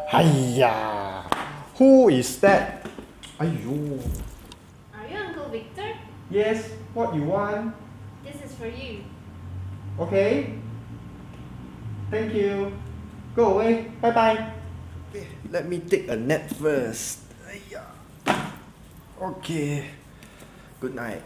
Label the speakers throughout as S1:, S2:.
S1: Hiya! Who is that? Ayo.
S2: Are you Uncle Victor?
S1: Yes, what you want?
S2: This is for you.
S1: Okay. Thank you. Go away. Bye bye. Okay, let me take a nap first. Hiya. Okay. Good night.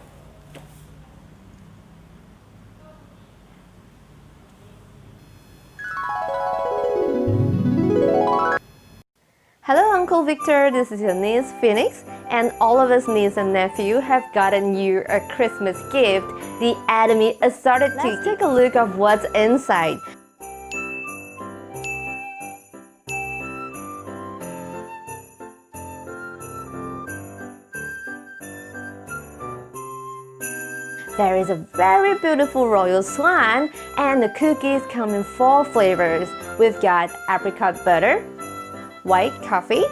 S2: Hello Uncle Victor, this is your niece Phoenix, and all of us niece and nephew have gotten you a Christmas gift, the ATOMY Assorted. Let's take a look of what's inside. There is a very beautiful royal swan, and the cookies come in 4 flavors. We've got apricot butter, white coffee,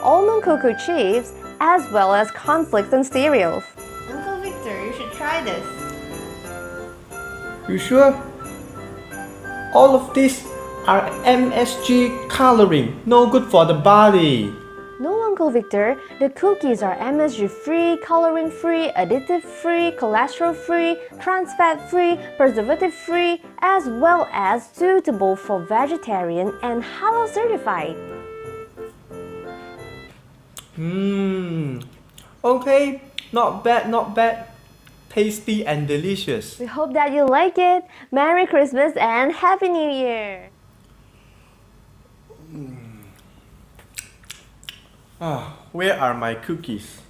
S2: almond cocoa chips, as well as cornflakes and cereals. Uncle Victor, you should try this.
S1: You sure? All of these are MSG coloring, no good for the body.
S2: No, Uncle Victor, the cookies are MSG-free, coloring-free, additive-free, cholesterol-free, trans fat-free, preservative-free, as well as suitable for vegetarian and halal certified.
S1: Okay, not bad, not bad. Tasty and delicious.
S2: We hope that you like it. Merry Christmas and Happy New Year!
S1: Where are my cookies?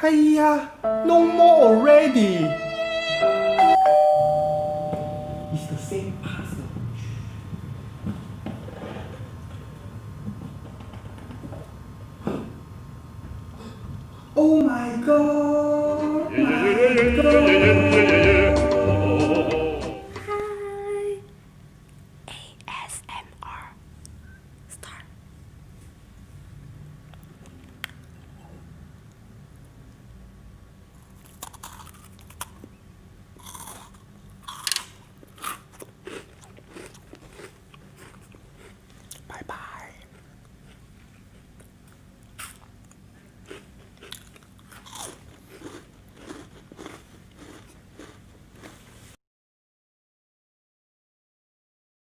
S1: Hiya! No more already! It's the same puzzle. Oh my god! My god.